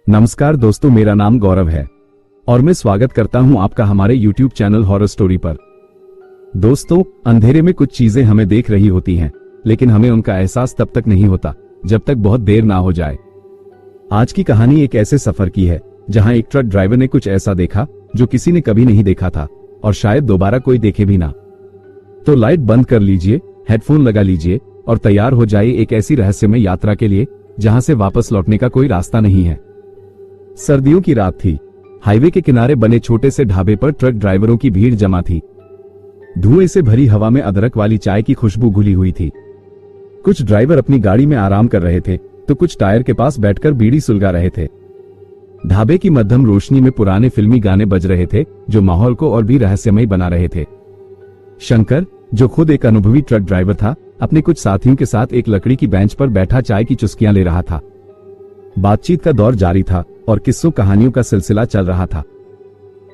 नमस्कार दोस्तों, मेरा नाम गौरव है और मैं स्वागत करता हूं आपका हमारे YouTube चैनल हॉरर स्टोरी पर। दोस्तों, अंधेरे में कुछ चीजें हमें देख रही होती हैं, लेकिन हमें उनका एहसास तब तक नहीं होता जब तक बहुत देर ना हो जाए। आज की कहानी एक ऐसे सफर की है जहां एक ट्रक ड्राइवर ने कुछ ऐसा देखा जो किसी ने कभी नहीं देखा था और शायद दोबारा कोई देखे भी ना। तो लाइट बंद कर लीजिए, हेडफोन लगा लीजिए और तैयार हो जाइए एक ऐसी रहस्यमय यात्रा के लिए जहां से वापस लौटने का कोई रास्ता नहीं है। सर्दियों की रात थी। हाईवे के किनारे बने छोटे से ढाबे पर ट्रक ड्राइवरों की भीड़ जमा थी। धुएं से भरी हवा में अदरक वाली चाय की खुशबू घुली हुई थी। कुछ ड्राइवर अपनी गाड़ी में आराम कर रहे थे तो कुछ टायर के पास बैठकर बीड़ी सुलगा रहे थे। ढाबे की मध्यम रोशनी में पुराने फिल्मी गाने बज रहे थे जो माहौल को और भी रहस्यमय बना रहे थे। शंकर, जो खुद एक अनुभवी ट्रक ड्राइवर था, अपने कुछ साथियों के साथ एक लकड़ी की बेंच पर बैठा चाय की चुस्कियां ले रहा था। बातचीत का दौर जारी था और किस्सों कहानियों का सिलसिला चल रहा था।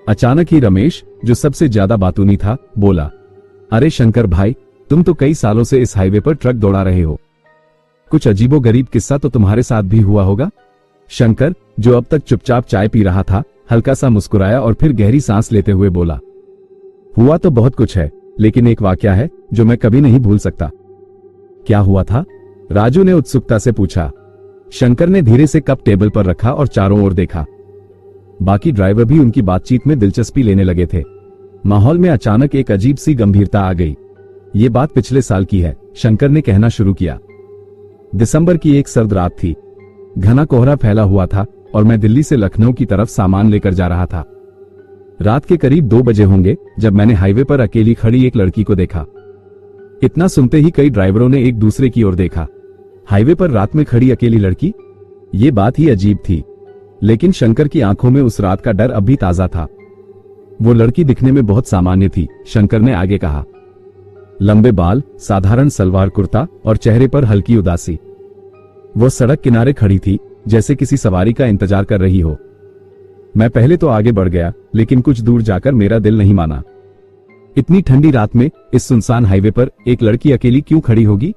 अचानक ही रमेश, जो सबसे ज्यादा बातूनी था, बोला, अरे शंकर भाई, तुम तो कई सालों से इस हाईवे पर ट्रक दौड़ा रहे हो। कुछ अजीबोगरीब किस्सा तो तुम्हारे साथ भी हुआ होगा। शंकर, जो अब तक चुपचाप चाय पी रहा था, हल्का सा मुस्कुराया और फिर गहरी सांस लेते हुए बोला, हुआ तो बहुत कुछ है, लेकिन एक वाकया है जो मैं कभी नहीं भूल सकता। क्या हुआ था? राजू ने उत्सुकता से पूछा। शंकर ने धीरे से कप टेबल पर रखा और चारों ओर देखा। बाकी ड्राइवर भी उनकी बातचीत में दिलचस्पी लेने लगे थे। माहौल में अचानक एक अजीब सी गंभीरता आ गई। ये बात पिछले साल की है, शंकर ने कहना शुरू किया। दिसंबर की एक सर्द रात थी। घना कोहरा फैला हुआ था और मैं दिल्ली से लखनऊ की तरफ सामान लेकर जा रहा था। रात के करीब 2 बजे होंगे जब मैंने हाईवे पर अकेली खड़ी एक लड़की को देखा। इतना सुनते ही कई ड्राइवरों ने एक दूसरे की ओर देखा। हाईवे पर रात में खड़ी अकेली लड़की, ये बात ही अजीब थी, लेकिन शंकर की आंखों में उस रात का डर अब भी ताजा था। वो लड़की दिखने में बहुत सामान्य थी, शंकर ने आगे कहा। लंबे बाल, साधारण सलवार कुर्ता और चेहरे पर हल्की उदासी। वो सड़क किनारे खड़ी थी, जैसे किसी सवारी का इंतजार कर रही हो। मैं पहले तो आगे बढ़ गया, लेकिन कुछ दूर जाकर मेरा दिल नहीं माना। इतनी ठंडी रात में इस सुनसान हाईवे पर एक लड़की अकेली क्यों खड़ी होगी?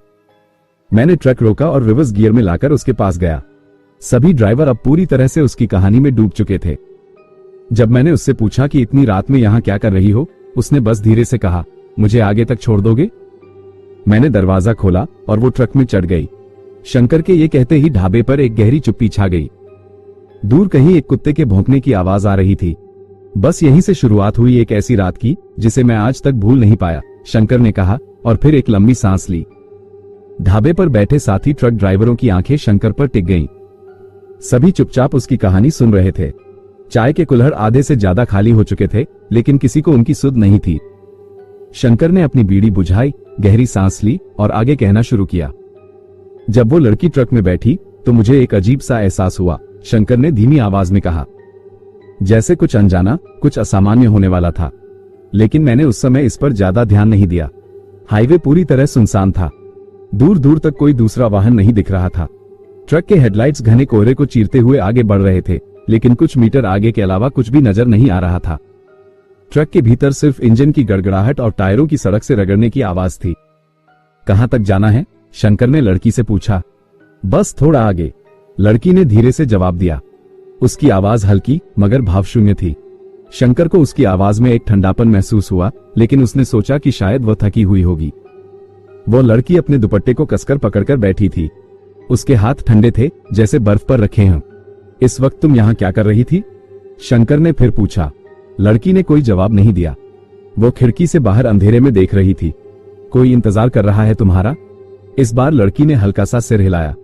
मैंने ट्रक रोका और रिवर्स गियर में लाकर उसके पास गया। सभी ड्राइवर अब पूरी तरह से उसकी कहानी में डूब चुके थे। जब मैंने उससे पूछा कि इतनी रात में यहां क्या कर रही हो, उसने बस धीरे से कहा, मुझे आगे तक छोड़ दोगे? मैंने दरवाजा खोला और वो ट्रक में चढ़ गई। शंकर के ये कहते ही ढाबे पर एक गहरी चुप्पी छा गई। दूर कहीं एक कुत्ते के भौंकने की आवाज आ रही थी। बस यहीं से शुरुआत हुई एक ऐसी रात की जिसे मैं आज तक भूल नहीं पाया, शंकर ने कहा और फिर एक लंबी सांस ली। ढाबे पर बैठे साथी ट्रक ड्राइवरों की आंखें शंकर पर टिक गईं। सभी चुपचाप उसकी कहानी सुन रहे थे। चाय के कुल्हड़ आधे से ज्यादा खाली हो चुके थे, लेकिन किसी को उनकी सुध नहीं थी। शंकर ने अपनी बीड़ी बुझाई, गहरी सांस ली और आगे कहना शुरू किया। जब वो लड़की ट्रक में बैठी तो मुझे एक अजीब सा एहसास हुआ, शंकर ने धीमी आवाज में कहा। जैसे कुछ अनजाना, कुछ असामान्य होने वाला था, लेकिन मैंने उस समय इस पर ज्यादा ध्यान नहीं दिया। हाईवे पूरी तरह सुनसान था। दूर दूर तक कोई दूसरा वाहन नहीं दिख रहा था। ट्रक के हेडलाइट्स घने कोहरे को चीरते हुए आगे बढ़ रहे थे, लेकिन कुछ मीटर आगे के अलावा कुछ भी नजर नहीं आ रहा था। ट्रक के भीतर सिर्फ इंजन की गड़गड़ाहट और टायरों की सड़क से रगड़ने की आवाज थी। कहां तक जाना है? शंकर ने लड़की से पूछा। बस थोड़ा आगे, लड़की ने धीरे से जवाब दिया। उसकी आवाज हल्की मगर भावशून्य थी। शंकर को उसकी आवाज में एक ठंडापन महसूस हुआ, लेकिन उसने सोचा कि शायद वह थकी हुई होगी। वो लड़की अपने दुपट्टे को कसकर पकड़कर बैठी थी। उसके हाथ ठंडे थे, जैसे बर्फ पर रखे हों। इस वक्त तुम यहाँ क्या कर रही थी? शंकर ने फिर पूछा। लड़की ने कोई जवाब नहीं दिया। वो खिड़की से बाहर अंधेरे में देख रही थी। कोई इंतजार कर रहा है तुम्हारा? इस बार लड़की ने हल्का सा सिर हिलाया।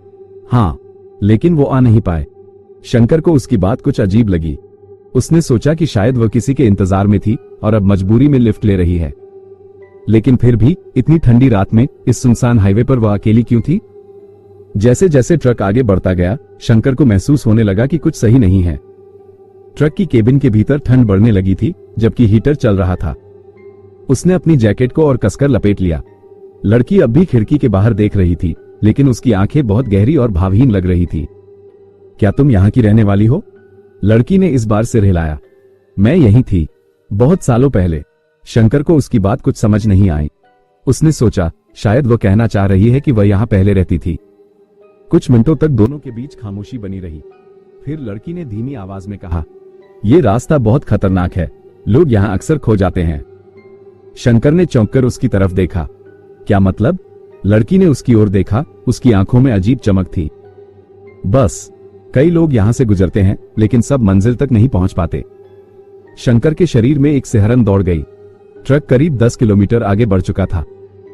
हाँ, लेकिन वो आ नहीं पाए। शंकर को उसकी बात कुछ अजीब लगी। उसने सोचा कि शायद वह किसी के इंतजार में थी और अब मजबूरी में लिफ्ट ले रही है। लेकिन फिर भी इतनी ठंडी रात में इस सुनसान हाईवे पर वह अकेली क्यों थी? जैसे जैसे ट्रक आगे बढ़ता गया, शंकर को महसूस होने लगा कि कुछ सही नहीं है। ट्रक की केबिन के भीतर ठंड बढ़ने लगी थी, जबकि हीटर चल रहा था। उसने अपनी जैकेट को और कसकर लपेट लिया। लड़की अब भी खिड़की के बाहर देख रही थी, लेकिन उसकी आंखें बहुत गहरी और भावहीन लग रही थी। क्या तुम यहाँ की रहने वाली हो? लड़की ने इस बार सिर हिलाया। मैं यहीं थी, बहुत सालों पहले। शंकर को उसकी बात कुछ समझ नहीं आई। उसने सोचा शायद वो कहना चाह रही है कि वह यहाँ पहले रहती थी। कुछ मिनटों तक दोनों के बीच खामोशी बनी रही। फिर लड़की ने धीमी आवाज में कहा, ये रास्ता बहुत खतरनाक है, लोग यहाँ अक्सर खो जाते हैं। शंकर ने चौंक कर उसकी तरफ देखा। क्या मतलब? लड़की ने उसकी ओर देखा, उसकी आंखों में अजीब चमक थी। बस, कई लोग यहां से गुजरते हैं, लेकिन सब मंजिल तक नहीं पहुंच पाते। शंकर के शरीर में एक सिहरन दौड़ गई। ट्रक करीब 10 किलोमीटर आगे बढ़ चुका था।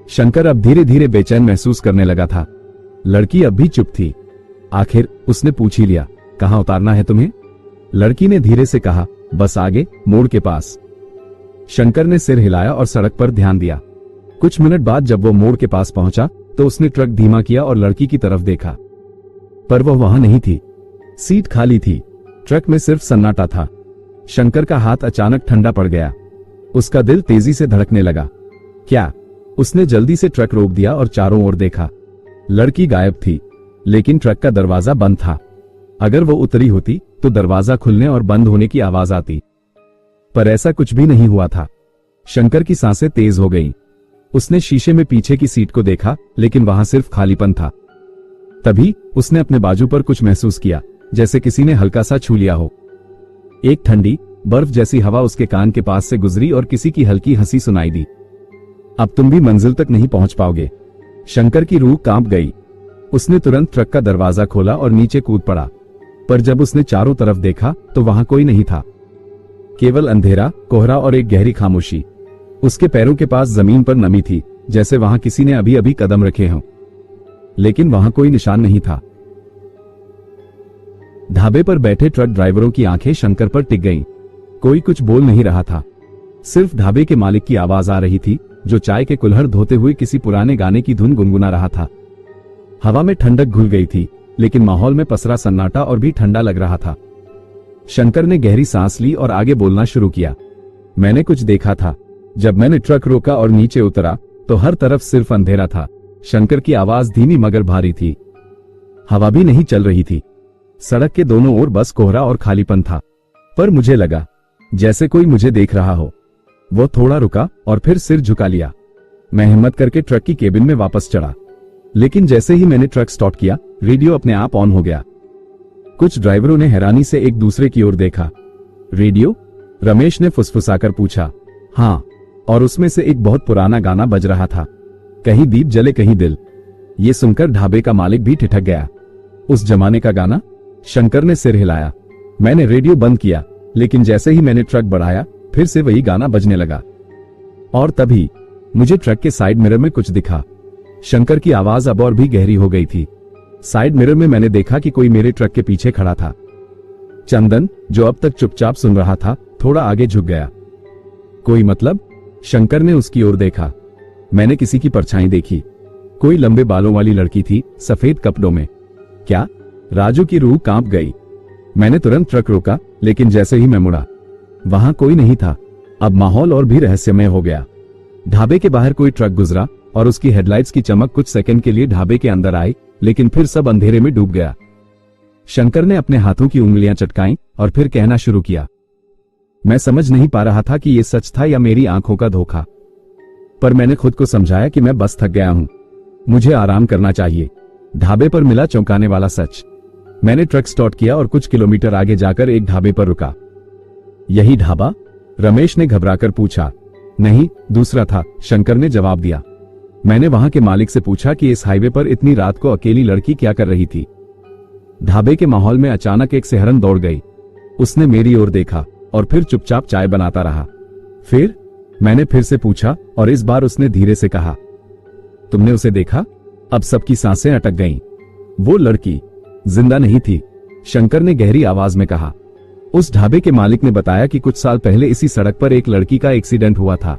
शंकर अब धीरे धीरे बेचैन महसूस करने लगा था। लड़की अब भी चुप थी। आखिर उसने पूछ ही लिया, कहां उतारना है तुम्हें? लड़की ने धीरे से कहा, बस आगे, मोड़ के पास। शंकर ने सिर हिलाया और सड़क पर ध्यान दिया। कुछ मिनट बाद जब वो मोड़ के पास पहुंचा तो उसने ट्रक धीमा किया और लड़की की तरफ देखा, पर वह वहां नहीं थी। सीट खाली थी। ट्रक में सिर्फ सन्नाटा था। शंकर का हाथ अचानक ठंडा पड़ गया। उसका दिल तेजी से धड़कने लगा। क्या? उसने जल्दी से ट्रक रोक दिया और चारों ओर देखा। लड़की गायब थी, लेकिन ट्रक का दरवाजा बंद था। अगर वो उतरी होती तो दरवाजा खुलने और बंद होने की आवाज आती, पर ऐसा कुछ भी नहीं हुआ था। शंकर की सांसें तेज हो गईं। उसने शीशे में पीछे की सीट को देखा, लेकिन वहां सिर्फ खालीपन था। तभी उसने अपने बाजू पर कुछ महसूस किया, जैसे किसी ने हल्का सा छू लिया हो। एक ठंडी, बर्फ जैसी हवा उसके कान के पास से गुजरी और किसी की हल्की हंसी सुनाई दी। अब तुम भी मंजिल तक नहीं पहुंच पाओगे। शंकर की रूह कांप गई। उसने तुरंत ट्रक का दरवाजा खोला और नीचे कूद पड़ा। पर जब उसने चारों तरफ देखा तो वहां कोई नहीं था। केवल अंधेरा, कोहरा और एक गहरी खामोशी। उसके पैरों के पास जमीन पर नमी थी, जैसे वहां किसी ने अभी अभी कदम रखे हों, लेकिन वहां कोई निशान नहीं था। ढाबे पर बैठे ट्रक ड्राइवरों की आंखें शंकर पर टिक गईं। कोई कुछ बोल नहीं रहा था। सिर्फ ढाबे के मालिक की आवाज आ रही थी, जो चाय के कुल्हड़ धोते हुए किसी पुराने गाने की धुन गुनगुना रहा था। हवा में ठंडक घुल गई थी, लेकिन माहौल में पसरा सन्नाटा और भी ठंडा लग रहा था। शंकर ने गहरी सांस ली और आगे बोलना शुरू किया। मैंने कुछ देखा था। जब मैंने ट्रक रोका और नीचे उतरा तो हर तरफ सिर्फ अंधेरा था। शंकर की आवाज धीमी मगर भारी थी। हवा भी नहीं चल रही थी। सड़क के दोनों ओर बस कोहरा और खालीपन था। पर मुझे लगा जैसे कोई मुझे देख रहा हो। वो थोड़ा रुका और फिर सिर झुका लिया। मैं हिम्मत करके ट्रक की केबिन में वापस चढ़ा, लेकिन जैसे ही मैंने ट्रक स्टार्ट किया, रेडियो अपने आप ऑन हो गया। कुछ ड्राइवरों ने हैरानी से एक दूसरे की ओर देखा। रेडियो? रमेश ने फुसफुसाकर पूछा। हाँ, और उसमें से एक बहुत पुराना गाना बज रहा था, कहीं दीप जले कहीं दिल। ये सुनकर ढाबे का मालिक भी ठिठक गया। उस जमाने का गाना? शंकर ने सिर हिलाया। मैंने रेडियो बंद किया, लेकिन जैसे ही मैंने ट्रक बढ़ाया, फिर से वही गाना बजने लगा। और तभी मुझे ट्रक के साइड मिरर में कुछ दिखा। शंकर की आवाज अब और भी गहरी हो गई थी। साइड मिरर में मैंने देखा कि कोई मेरे ट्रक के पीछे खड़ा था। चंदन, जो अब तक चुपचाप सुन रहा था, थोड़ा आगे झुक गया। कोई मतलब? शंकर ने उसकी ओर देखा। मैंने किसी की परछाई देखी। कोई लंबे बालों वाली लड़की थी, सफेद कपड़ों में। क्या? राजू की रूह कांप गई। मैंने तुरंत ट्रक रोका, लेकिन जैसे ही मैं मुड़ा, वहां कोई नहीं था। अब माहौल और भी रहस्यमय हो गया। ढाबे के बाहर कोई ट्रक गुजरा और उसकी हेडलाइट्स की चमक कुछ सेकंड के लिए ढाबे के अंदर आई, लेकिन फिर सब अंधेरे में डूब गया। शंकर ने अपने हाथों की उंगलियां चटकाईं और फिर कहना शुरू किया। मैं समझ नहीं पा रहा था कि ये सच था या मेरी आंखों का धोखा, पर मैंने खुद को समझाया कि मैं बस थक गया हूं, मुझे आराम करना चाहिए। ढाबे पर मिला चौंकाने वाला सच। मैंने ट्रक स्टार्ट किया और कुछ किलोमीटर आगे जाकर एक ढाबे पर रुका। यही ढाबा? रमेश ने घबराकर पूछा। नहीं, दूसरा था, शंकर ने जवाब दिया। मैंने वहां के मालिक से पूछा कि इस हाईवे पर इतनी रात को अकेली लड़की क्या कर रही थी। ढाबे के माहौल में अचानक एक सिहरन दौड़ गई। उसने मेरी ओर देखा और फिर चुपचाप चाय बनाता रहा। फिर मैंने फिर से पूछा और इस बार उसने धीरे से कहा, तुमने उसे देखा? अब सबकी सांसें अटक गईं। वो लड़की जिंदा नहीं थी, शंकर ने गहरी आवाज में कहा। उस ढाबे के मालिक ने बताया कि कुछ साल पहले इसी सड़क पर एक लड़की का एक्सीडेंट हुआ था।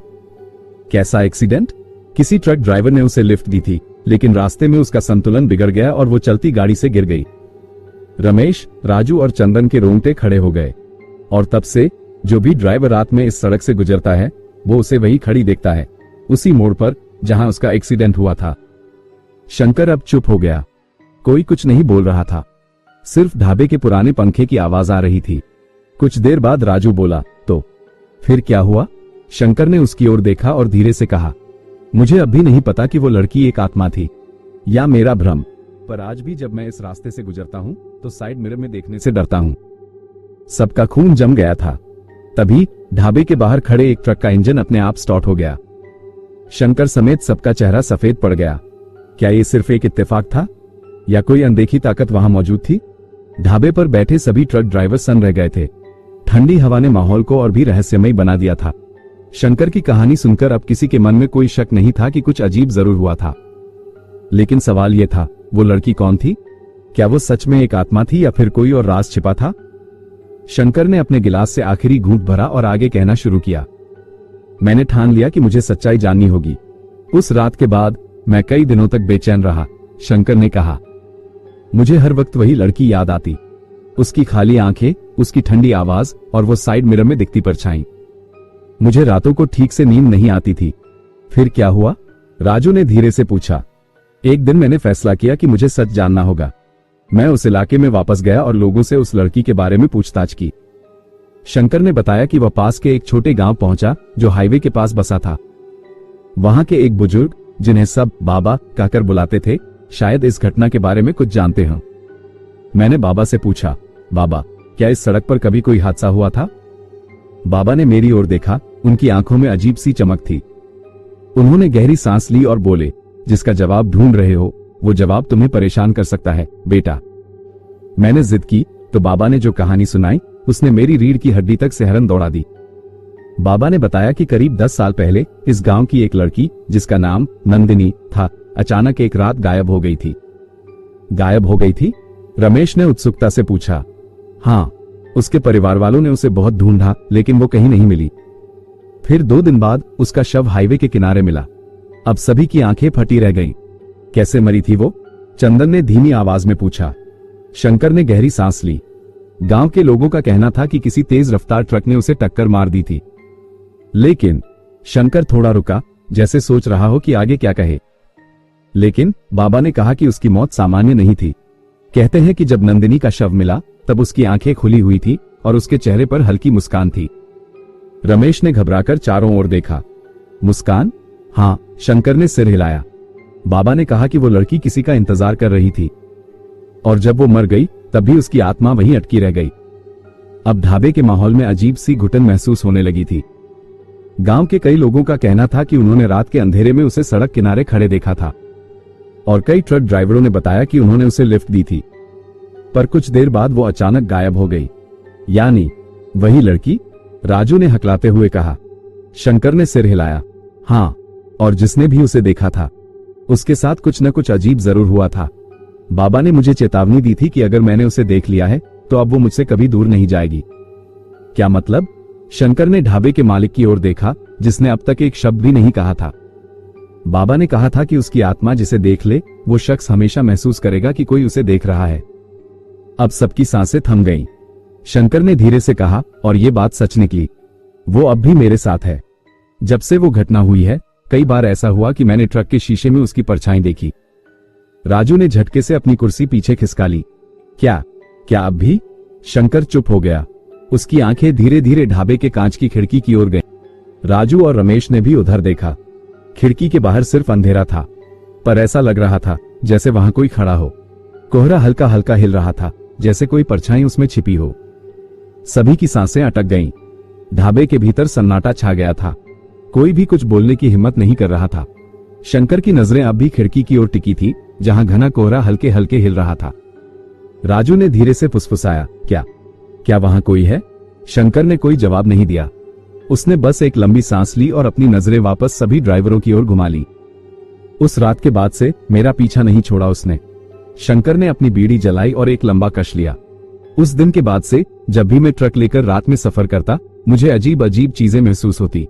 कैसा एक्सीडेंट? किसी ट्रक ड्राइवर ने उसे लिफ्ट दी थी, लेकिन रास्ते में उसका संतुलन बिगड़ गया और वो चलती गाड़ी से गिर गई। रमेश, राजू और चंदन के रोंगटे खड़े हो गए। और तब से जो भी ड्राइवर रात में इस सड़क से गुजरता है, वो उसे वही खड़ी देखता है, उसी मोड़ पर जहां उसका एक्सीडेंट हुआ था। शंकर अब चुप हो गया। कोई कुछ नहीं बोल रहा था। सिर्फ ढाबे के पुराने पंखे की आवाज आ रही थी। कुछ देर बाद राजू बोला, तो फिर क्या हुआ? शंकर ने उसकी ओर देखा और धीरे से कहा, मुझे अब भी नहीं पता कि वो लड़की एक आत्मा थी या मेरा भ्रम। पर आज भी जब मैं इस रास्ते से गुजरता हूं तो साइड मिरर में देखने से डरता हूं। सबका खून जम गया था। तभी ढाबे के बाहर खड़े एक ट्रक का इंजन अपने आप स्टार्ट हो गया। शंकर समेत सबका चेहरा सफेद पड़ गया। क्या ये सिर्फ एक इत्तेफाक था या कोई अनदेखी ताकत वहां मौजूद थी? ढाबे पर बैठे सभी ट्रक ड्राइवर सन्न रह गए थे। ठंडी हवा ने माहौल को और भी रहस्यमय बना दिया था। शंकर की कहानी सुनकर अब किसी के मन में कोई शक नहीं था कि कुछ अजीब जरूर हुआ था। लेकिन सवाल यह था, वो लड़की कौन थी? क्या वो सच में एक आत्मा थी या फिर कोई और राज छिपा था? शंकर ने अपने गिलास से आखिरी घूंट भरा और आगे कहना शुरू किया, मैंने ठान लिया कि मुझे सच्चाई जाननी होगी। उस रात के बाद मैं कई दिनों तक बेचैन रहा। शंकर ने कहा, मुझे हर वक्त वही लड़की याद आती, उसकी खाली आंखें, उसकी ठंडी आवाज और वो साइड मिरर में दिखती परछाई। मुझे रातों को ठीक से नींद नहीं आती थी। फिर क्या हुआ? राजू ने धीरे से पूछा। एक दिन मैंने फैसला किया कि मुझे सच जानना होगा। मैं उस इलाके में वापस गया और लोगों से उस लड़की के बारे में पूछताछ की। शंकर ने बताया कि वह पास के एक छोटे गांव पहुंचा जो हाईवे के पास बसा था। वहां के एक बुजुर्ग, जिन्हें सब बाबा कहकर बुलाते थे, शायद इस घटना के बारे में कुछ जानते हों। मैंने बाबा से पूछा, बाबा, क्या इस सड़क पर कभी कोई हादसा हुआ था? बाबा ने मेरी ओर देखा। उनकी आंखों में अजीब सी चमक थी। उन्होंने गहरी सांस ली और बोले, जिसका जवाब ढूंढ रहे हो वो जवाब तुम्हें परेशान कर सकता है बेटा। मैंने जिद की तो बाबा ने जो कहानी सुनाई उसने मेरी रीढ़ की हड्डी तक सिहरन दौड़ा दी। बाबा ने बताया कि करीब 10 साल पहले इस गांव की एक लड़की, जिसका नाम नंदिनी था, अचानक एक रात गायब हो गई थी। गायब हो गई थी? रमेश ने उत्सुकता से पूछा। हाँ, उसके परिवार वालों ने उसे बहुत ढूंढा लेकिन वो कहीं नहीं मिली। फिर 2 दिन बाद उसका शव हाईवे के किनारे मिला। अब सभी की आंखें फटी रह गईं। कैसे मरी थी वो? चंदन ने धीमी आवाज में पूछा। शंकर ने गहरी सांस ली। गांव के लोगों का कहना था कि किसी तेज रफ्तार ट्रक ने उसे टक्कर मार दी थी। लेकिन शंकर थोड़ा रुका, जैसे सोच रहा हो कि आगे क्या कहे। लेकिन बाबा ने कहा कि उसकी मौत सामान्य नहीं थी। कहते हैं कि जब नंदिनी का शव मिला तब उसकी आंखें खुली हुई थी और उसके चेहरे पर हल्की मुस्कान थी। रमेश ने घबराकर चारों ओर देखा। मुस्कान? हाँ, शंकर ने सिर हिलाया। बाबा ने कहा कि वो लड़की किसी का इंतजार कर रही थी और जब वो मर गई तब भी उसकी आत्मा वहीं अटकी रह गई। अब ढाबे के माहौल में अजीब सी घुटन महसूस होने लगी थी। गांव के कई लोगों का कहना था कि उन्होंने रात के अंधेरे में उसे सड़क किनारे खड़े देखा था और कई ट्रक ड्राइवरों ने बताया कि उन्होंने उसे लिफ्ट दी थी। पर कुछ देर बाद वो अचानक गायब हो गई। यानी वही लड़की? राजू ने हकलाते हुए कहा। शंकर ने सिर हिलाया। हाँ, और जिसने भी उसे देखा था उसके साथ कुछ न कुछ अजीब जरूर हुआ था। बाबा ने मुझे चेतावनी दी थी कि अगर मैंने उसे देख लिया है तो अब वो मुझसे कभी दूर नहीं जाएगी। क्या मतलब? शंकर ने ढाबे के मालिक की ओर देखा, जिसने अब तक एक शब्द भी नहीं कहा था। बाबा ने कहा था कि उसकी आत्मा जिसे देख ले वो शख्स हमेशा महसूस करेगा कि कोई उसे देख रहा है। अब सबकी सांसें थम गईं। शंकर ने धीरे से कहा, और ये बात सच निकली, वो अब भी मेरे साथ है। जब से वो घटना हुई है कई बार ऐसा हुआ कि मैंने ट्रक के शीशे में उसकी परछाई देखी। राजू ने झटके से अपनी कुर्सी पीछे खिसका ली। क्या अब भी? शंकर चुप हो गया। उसकी आंखें धीरे धीरे ढाबे के कांच की खिड़की की ओर गईं। राजू और रमेश ने भी उधर देखा। खिड़की के बाहर सिर्फ अंधेरा था, पर ऐसा लग रहा था जैसे वहां कोई खड़ा हो। कोहरा हल्का हल्का हिल रहा था, जैसे कोई परछाई उसमें छिपी हो। सभी की सांसें अटक गईं। ढाबे के भीतर सन्नाटा छा गया था। कोई भी कुछ बोलने की हिम्मत नहीं कर रहा था। शंकर की नजरें अब भी खिड़की की ओर टिकी थी, जहां घना कोहरा हल्के हल्के हिल रहा था। राजू ने धीरे से फुसफुसाया, क्या वहां कोई है? शंकर ने कोई जवाब नहीं दिया। उसने बस एक लंबी सांस ली और अपनी नजरें वापस सभी ड्राइवरों की ओर घुमा ली। उस रात के बाद से मेरा पीछा नहीं छोड़ा उसने। शंकर ने अपनी बीड़ी जलाई और एक लंबा कश लिया। उस दिन के बाद से जब भी मैं ट्रक लेकर रात में सफर करता, मुझे अजीब अजीब चीजें महसूस होती।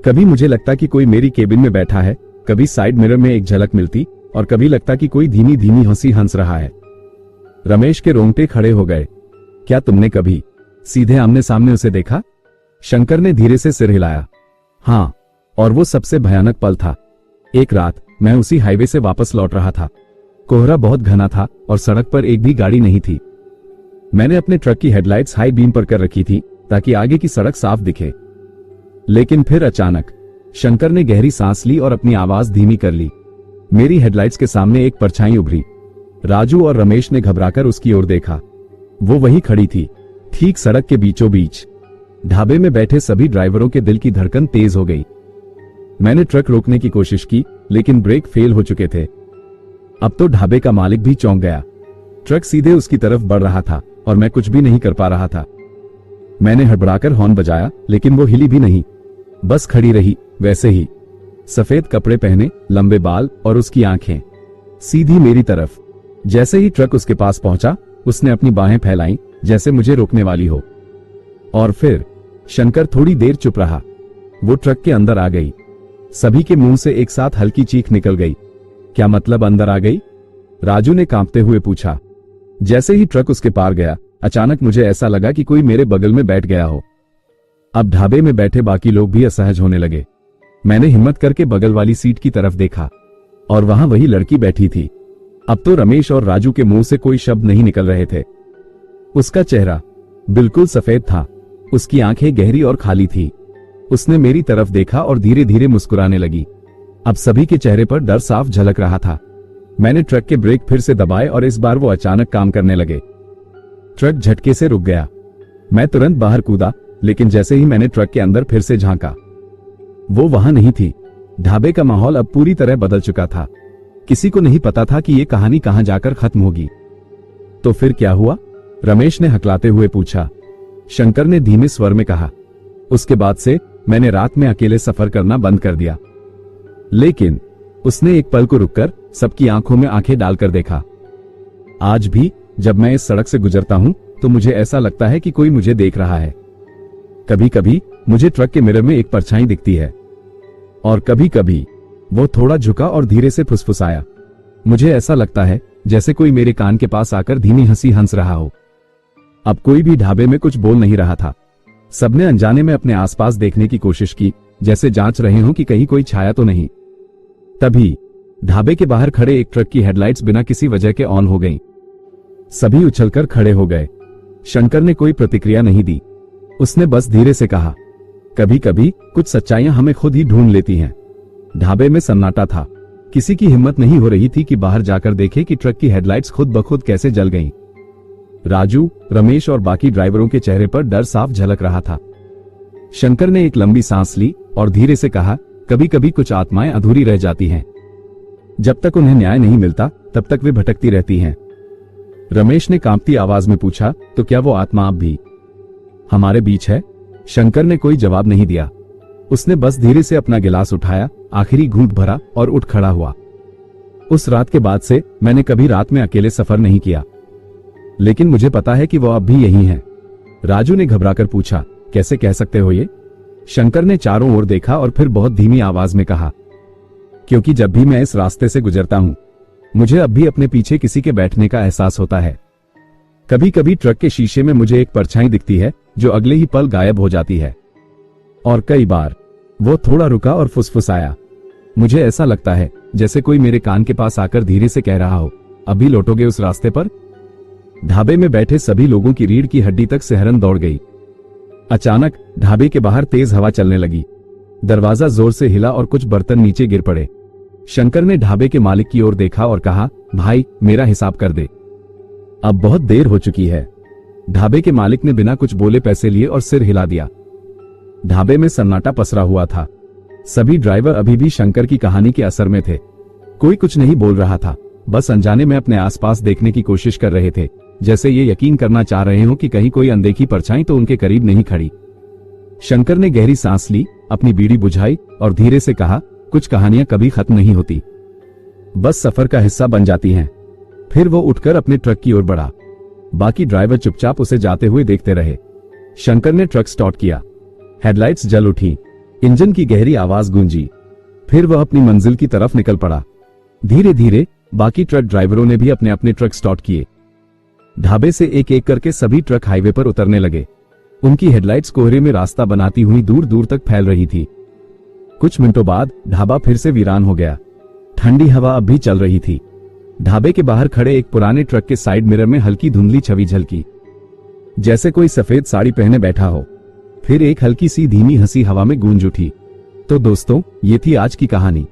कभी मुझे लगता कि कोई मेरी केबिन में बैठा है, कभी साइड मिरर में एक झलक मिलती और कभी लगता कि कोई धीमी धीमी हंसी हंस रहा है। रमेश के रोंगटे खड़े हो गए। क्या तुमने कभी सीधे आमने सामने उसे देखा? शंकर ने धीरे से सिर हिलाया। हाँ, और वो सबसे भयानक पल था। एक रात मैं उसी हाईवे से वापस लौट रहा था। कोहरा बहुत घना था और सड़क पर एक भी गाड़ी नहीं थी। मैंने अपने ट्रक की हेडलाइट्स हाई बीम पर कर रखी थी ताकि आगे की सड़क साफ दिखे। लेकिन फिर अचानक शंकर ने गहरी सांस ली और अपनी आवाज धीमी कर ली। मेरी हेडलाइट्स के सामने एक परछाई उभरी। राजू और रमेश ने घबराकर उसकी ओर देखा। वो वहीं खड़ी थी, ठीक सड़क के बीचों बीच। ढाबे में बैठे सभी ड्राइवरों के दिल की धड़कन तेज हो गई। मैंने ट्रक रोकने की कोशिश की, लेकिन ब्रेक फेल हो चुके थे। अब तो ढाबे का मालिक भी चौंक गया। ट्रक सीधे उसकी तरफ बढ़ रहा था और मैं कुछ भी नहीं कर पा रहा था। मैंने हड़बड़ाकर हॉर्न बजाया, लेकिन वो हिली भी नहीं, बस खड़ी रही वैसे ही। सफेद कपड़े पहने, लंबे बाल और उसकी आंखें सीधी मेरी तरफ। जैसे ही ट्रक उसके पास पहुंचा, उसने अपनी बाहें फैलाई जैसे मुझे रोकने वाली हो। और फिर शंकर थोड़ी देर चुप रहा। वो ट्रक के अंदर आ गई। सभी के मुंह से एक साथ हल्की चीख निकल गई। क्या मतलब अंदर आ गई? राजू ने कांपते हुए पूछा। जैसे ही ट्रक उसके पार गया, अचानक मुझे ऐसा लगा कि कोई मेरे बगल में बैठ गया हो। अब ढाबे में बैठे बाकी लोग भी असहज होने लगे। मैंने हिम्मत करके बगल वाली सीट की तरफ देखा और वहां वही लड़की बैठी थी। अब तो रमेश और राजू के मुंह से कोई शब्द नहीं निकल रहे थे। उसका चेहरा बिल्कुल सफेद था, उसकी आंखें गहरी और खाली थी। उसने मेरी तरफ देखा और धीरे धीरे मुस्कुराने लगी। अब सभी के चेहरे पर डर साफ झलक रहा था। मैंने ट्रक के ब्रेक फिर से दबाए और इस बार वो अचानक काम करने लगे। ट्रक झटके से रुक गया। मैं तुरंत बाहर कूदा, लेकिन जैसे ही मैंने ट्रक के अंदर फिर से झांका, वो वहां नहीं थी। ढाबे का माहौल अब पूरी तरह बदल चुका था। किसी को नहीं पता था कि ये कहानी कहां जाकर खत्म होगी। तो फिर क्या हुआ? रमेश ने हकलाते हुए पूछा। शंकर ने धीमे स्वर में कहा। उसके बाद से मैंने रात में अकेले सफर करना बंद कर दिया। लेकिन उसने एक पल को रुककर सबकी आंखों में आंखें डालकर देखा। आज भी जब मैं इस सड़क से गुजरता हूं, तो मुझे ऐसा लगता है कि कोई मुझे देख रहा है। कभी कभी मुझे ट्रक के मिरर में एक परछाई दिखती है, और कभी कभी वो थोड़ा झुका और धीरे से फुसफुसाया। मुझे ऐसा लगता है जैसे कोई मेरे कान के पास आकर धीमी हंसी हंस रहा हो। अब कोई भी ढाबे में कुछ बोल नहीं रहा था। सबने अनजाने में अपने आसपास देखने की कोशिश की, जैसे जांच रहे हों कि कहीं कोई छाया तो नहीं। तभी ढाबे के बाहर खड़े एक ट्रक की हेडलाइट्स बिना किसी वजह के ऑन हो गईं। सभी उछलकर खड़े हो गए। शंकर ने कोई प्रतिक्रिया नहीं दी। उसने बस धीरे से कहा, कभी कभी कुछ सच्चाइयां हमें खुद ही ढूंढ लेती हैं। ढाबे में सन्नाटा था। किसी की हिम्मत नहीं हो रही थी कि बाहर जाकर देखे कि ट्रक की हेडलाइट्स खुद ब खुद कैसे जल गईं। राजू, रमेश और बाकी ड्राइवरों के चेहरे पर डर साफ झलक रहा था। शंकर ने एक लंबी सांस ली और धीरे से कहा, कभी कभी कुछ आत्माएं अधूरी रह जाती हैं। जब तक उन्हें न्याय नहीं मिलता, तब तक वे भटकती रहती हैं। रमेश ने कांपती आवाज में पूछा, तो क्या वो आत्मा अब भी हमारे बीच है? शंकर ने कोई जवाब नहीं दिया। उसने बस धीरे से अपना गिलास उठाया, आखिरी घूंट भरा और उठ खड़ा हुआ। उस रात के बाद से मैंने कभी रात में अकेले सफर नहीं किया, लेकिन मुझे पता है कि वो अब भी यही है। राजू ने घबराकर पूछा, कैसे कह सकते हो ये? शंकर ने चारों ओर देखा और फिर बहुत धीमी आवाज में कहा, क्योंकि जब भी मैं इस रास्ते से गुजरता हूं, मुझे अब भी अपने पीछे किसी के बैठने का एहसास होता है। कभी कभी ट्रक के शीशे में मुझे एक परछाई दिखती है जो अगले ही पल गायब हो जाती है, और कई बार वो थोड़ा रुका और फुसफुसाया। मुझे ऐसा लगता है जैसे कोई मेरे कान के पास आकर धीरे से कह रहा हो, अभी लौटोगे उस रास्ते पर? ढाबे में बैठे सभी लोगों की रीढ़ की हड्डी तक सिहरन दौड़ गई। अचानक ढाबे के बाहर तेज हवा चलने लगी। दरवाजा जोर से हिला और कुछ बर्तन नीचे गिर पड़े। शंकर ने ढाबे के मालिक की ओर देखा और कहा, भाई मेरा हिसाब कर दे, अब बहुत देर हो चुकी है। ढाबे के मालिक ने बिना कुछ बोले पैसे लिए और सिर हिला दिया। ढाबे में सन्नाटा पसरा हुआ था। सभी ड्राइवर अभी भी शंकर की कहानी के असर में थे। कोई कुछ नहीं बोल रहा था, बस अनजाने में अपने आसपास देखने की कोशिश कर रहे थे, जैसे ये यकीन करना चाह रहे हो कि कहीं कोई अनदेखी परछाई तो उनके करीब नहीं खड़ी। शंकर ने गहरी सांस ली, अपनी बीड़ी बुझाई और धीरे से कहा, कुछ कहानियां कभी खत्म नहीं होती, बस सफर का हिस्सा बन जाती हैं। फिर वो उठकर अपने ट्रक की ओर बढ़ा। बाकी ड्राइवर चुपचाप उसे जाते हुए देखते रहे। शंकर ने ट्रक स्टार्ट किया। हेडलाइट्स जल उठी, इंजन की गहरी आवाज गूंजी। फिर वह अपनी मंजिल की तरफ निकल पड़ा। धीरे धीरे बाकी ट्रक ड्राइवरों ने भी अपने अपने ट्रक स्टार्ट किए। ढाबे से एक एक करके सभी ट्रक हाईवे पर उतरने लगे। उनकी हेडलाइट्स कोहरे में रास्ता बनाती हुई दूर दूर तक फैल रही थी। कुछ मिनटों बाद ढाबा फिर से वीरान हो गया। ठंडी हवा अब भी चल रही थी। ढाबे के बाहर खड़े एक पुराने ट्रक के साइड मिरर में हल्की धुंधली छवि झलकी, जैसे कोई सफेद साड़ी पहने बैठा हो। फिर एक हल्की सी धीमी हंसी हवा में गूंज उठी। तो दोस्तों, ये थी आज की कहानी।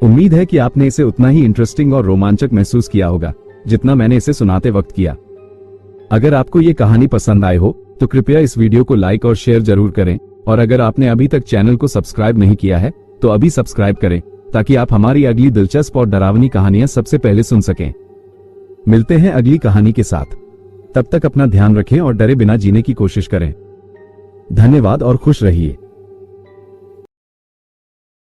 उम्मीद है कि आपने इसे उतना ही इंटरेस्टिंग और रोमांचक महसूस किया होगा। जितना मैंने इसे सुनाते वक्त किया। अगर आपको ये कहानी पसंद आए हो तो कृपया इस वीडियो को लाइक और शेयर जरूर करें, और अगर आपने अभी तक चैनल को सब्सक्राइब नहीं किया है तो अभी सब्सक्राइब करें, ताकि आप हमारी अगली दिलचस्प और डरावनी कहानियां सबसे पहले सुन सकें। मिलते हैं अगली कहानी के साथ। तब तक अपना ध्यान रखें और डरे बिना जीने की कोशिश करें। धन्यवाद और खुश रहिए।